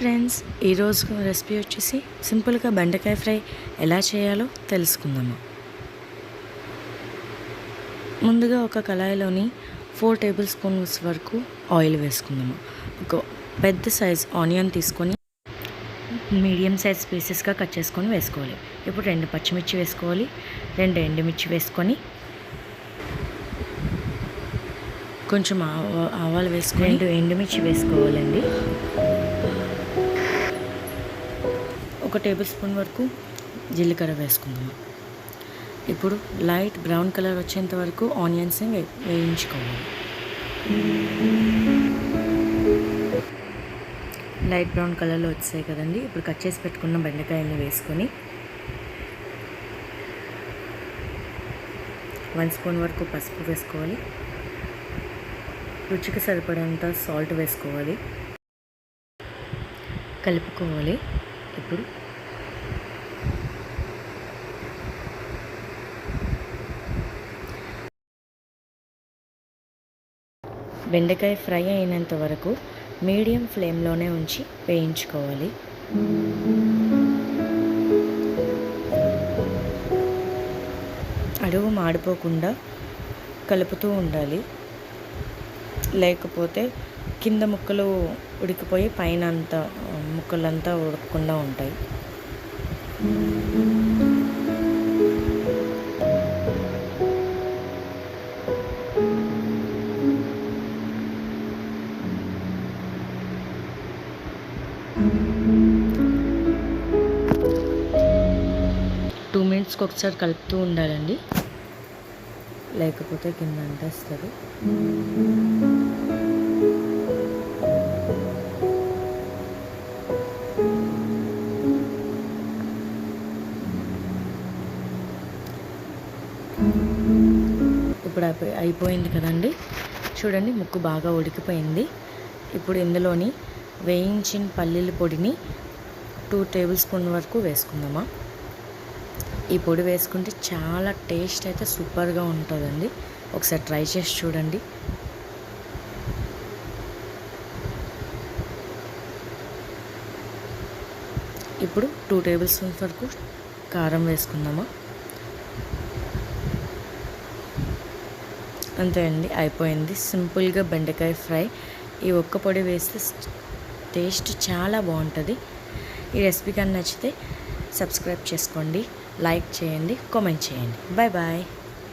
Hi friends, ఈరోజు recipe వచ్చేసి సింపుల్గా బెండకాయ ఫ్రై ఎలా చేయాలో తెలుసుకుందాము. ముందుగా ఒక కళాయిలోని 4 టేబుల్ స్పూన్స్ వరకు ఆయిల్ వేసుకుందాము. ఒక పెద్ద సైజ్ ఆనియన్ తీసుకొని మీడియం సైజ్ పీసెస్గా కట్ చేసుకొని వేసుకోవాలి. ఇప్పుడు 2 పచ్చిమిర్చి వేసుకోవాలి, 2 ఎండుమిర్చి వేసుకొని కొంచెం ఆవాలు వేసుకొని 2 ఎండుమిర్చి వేసుకోవాలండి. 1 టేబుల్ స్పూన్ వరకు జీలకర్ర వేసుకుందాము. ఇప్పుడు లైట్ బ్రౌన్ కలర్ వచ్చేంత వరకు ఆనియన్స్ని వేయించుకోవాలి. లైట్ బ్రౌన్ కలర్లో వచ్చాయి కదండి. ఇప్పుడు కట్ చేసి పెట్టుకున్న బెండకాయని వేసుకొని 1 స్పూన్ వరకు పసుపు వేసుకోవాలి. రుచికి సరిపడేంత సాల్ట్ వేసుకోవాలి, కలుపుకోవాలి. ఇప్పుడు బెండకాయ ఫ్రై అయినంత వరకు మీడియం ఫ్లేమ్లోనే ఉంచి వేయించుకోవాలి. అడుగు మాడిపోకుండా కలుపుతూ ఉండాలి, లేకపోతే కింద ముక్కలు ఉడికిపోయి పైన అంతా ముక్కలంతా ఉడకకుండా ఉంటాయి. టూ మినిట్స్కి ఒకసారి కలుపుతూ ఉండాలండి, లేకపోతే కింద అంటేస్తుంది. ఇప్పుడు అయిపోయింది కదండి. చూడండి, ముక్కు బాగా ఉడికిపోయింది. ఇప్పుడు ఇందులోని వేయించిన పల్లీల పొడిని 2 టేబుల్ స్పూన్ వరకు వేసుకుందామా. ఈ పొడి వేసుకుంటే చాలా టేస్ట్ అయితే సూపర్గా ఉంటుందండి. ఒకసారి ట్రై చేసి చూడండి. ఇప్పుడు 2 టేబుల్ స్పూన్స్ వరకు కారం వేసుకుందామా. అంతే అండి, అయిపోయింది. సింపుల్గా బెండకాయ ఫ్రై. ఈ ఒక్క పొడి వేస్తే టేస్ట్ చాలా బాగుంటుంది. ఈ రెసిపీ కానీ నచ్చితే సబ్స్క్రైబ్ చేసుకోండి, లైక్ చేయండి, కామెంట్ చేయండి. Bye bye.